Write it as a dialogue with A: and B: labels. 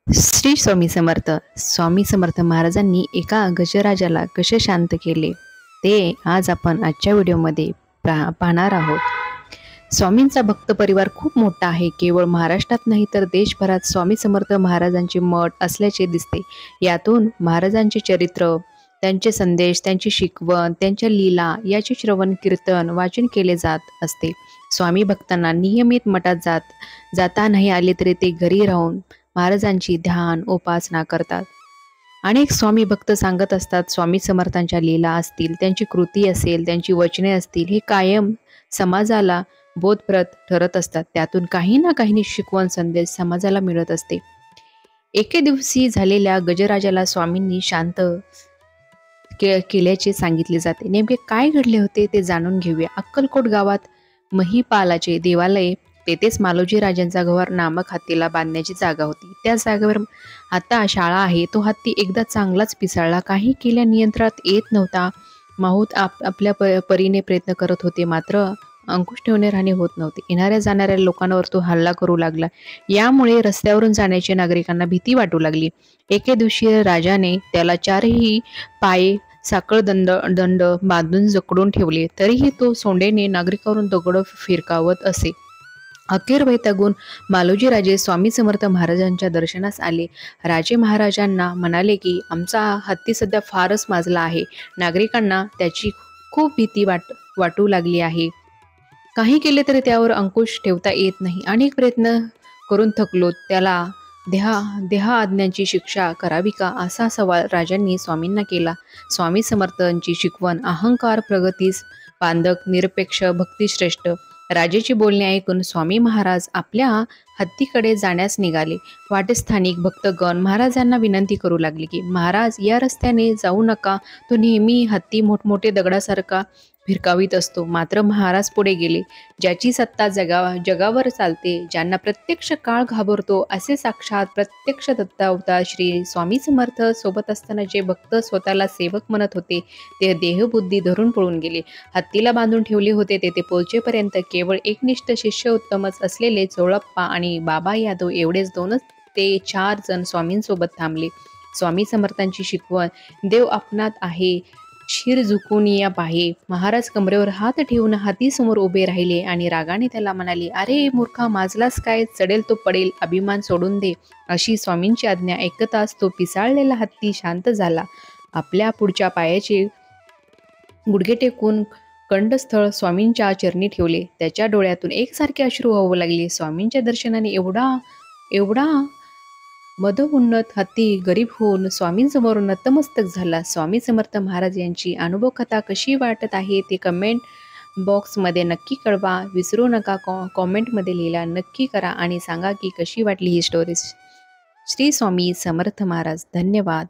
A: श्री स्वामी समर्थ. स्वामी समर्थ महाराजांनी एका गजराजाला कसे शांत केले ते आज आपण आजच्या व्हिडिओमध्ये पाहणार आहोत. स्वामींचा भक्त परिवार खूप मोठा आहे. केवळ महाराष्ट्रात नाही तर देशभरात स्वामी समर्थ महाराजांचे मठ असल्याचे दिसते. यातून महाराजांचे चरित्र, त्यांचे संदेश, त्यांची शिकवण, त्यांच्या लीला याचे श्रवण कीर्तन वाचन केले जात असते. स्वामी भक्तांना नियमित मठात जाता नाही आले तरी ते घरी राहून महाराजांची ध्यान उपासना करतात. अनेक स्वामी भक्त सांगत असतात, स्वामी समर्थांच्या लीला असतील, त्यांची कृती असेल, त्यांची वचने असतील, हे कायम समाजाला बोधप्रद ठरत असतात. त्यातून काही ना काही शिकवण संदेश समाजाला मिळत असते. एके दिवशी झालेल्या गजराजाला स्वामींनी शांत केल्याचे सांगितले जाते. नेमके काय घडले होते ते जाणून घेऊया. अक्कलकोट गावात महिपालाचे देवालय, तेथेच मालोजी राजांचा घर नामक हत्तीला बांधण्याची जागा होती. त्या जागेवर आता शाळा आहे. तो हत्ती एकदा चांगलाच पिसाळला. काही केल्या नियंत्रणात येत नव्हता. माहूत आपल्या परीने प्रयत्न करत होते, मात्र अंकुश ठेवणे राहणे होत नव्हते. येणाऱ्या जाणाऱ्या लोकांवर तो हल्ला करू लागला. यामुळे रस्त्यावरून जाण्याच्या नागरिकांना भीती वाटू लागली. एके दिवशी राजाने त्याला चारही पाय साखळ दंड बांधून जकडून ठेवले. तरीही तो सोंडेने नागरिकावरून दगड फिरकावत असे. अखेर वैतागून मालोजी राजे स्वामी समर्थ महाराजांच्या दर्शनास आले. राजे महाराजांना म्हणाले की आमचा हत्ती सध्या फारच माजला आहे. नागरिकांना त्याची खूप भीती वाटू लागली आहे. काही केले तरी त्यावर अंकुश ठेवता येत नाही. अनेक प्रयत्न करून थकलो. त्याला देहाज्ञांची शिक्षा करावी का, असा सवाल राजांनी स्वामींना केला. स्वामी समर्थांची शिकवण अहंकार प्रगतीस पांदक, निरपेक्ष, भक्तिश्रेष्ठ. राजेची बोलणे ऐकून स्वामी महाराज आपल्या हत्तीकडे जाण्यास निघाले. वाटेत स्थानिक भक्तगण महाराजांना विनंती करू लागले की महाराज, या रस्त्याने जाऊ नका. तो नेहमी हत्ती मोठमोठे दगडासारखा फिरकावीत असतो. मात्र महाराज पुढे गेले. ज्याची सत्ता जगावर चालते, ज्यांना प्रत्यक्ष काळ घाबरतो, असे साक्षात प्रत्यक्ष दत्तावतार श्री स्वामी समर्थ सोबत असताना जे भक्त स्वतःला सेवक म्हणत होते ते देहबुद्धी धरून पळून गेले. हत्तीला बांधून ठेवले होते. तेथे पोहोचेपर्यंत केवळ एकनिष्ठ शिष्य उत्तमच असलेले चोळप्पा आणि बाबा यादव एवढेच 2 ते 4 जण स्वामींसोबत थांबले. स्वामी समर्थांची शिकवण, देव आपणात आहे, शिर झुकून या पाहे. महाराज कमरेवर हात ठेवून हातीसमोर उभे राहिले आणि रागाने त्याला म्हणाले, अरे मूर्खा, माजलास काय? चढेल तो पडेल, अभिमान सोडून दे. अशी स्वामींची आज्ञा ऐकताच तो पिसाळलेला हत्ती शांत झाला. आपल्या पुढच्या पायाचे गुडघे टेकून कंठस्थळ स्वामींच्या चरणी ठेवले. त्याच्या डोळ्यातून एकसारखे अश्रू वाहू लागले. स्वामींच्या दर्शनाने एवढा मदोन्नत हत्ती गरीब होऊन स्वामींसमोर नतमस्तक झाला. स्वामी समर्थ महाराज यांची अनुभव कथा कशी वाटत आहे ते कमेंट बॉक्समध्ये नक्की कळवा. विसरू नका कॉमेंटमध्ये लिहायला नक्की करा आणि सांगा की कशी वाटली ही स्टोरी. श्री स्वामी समर्थ महाराज. धन्यवाद.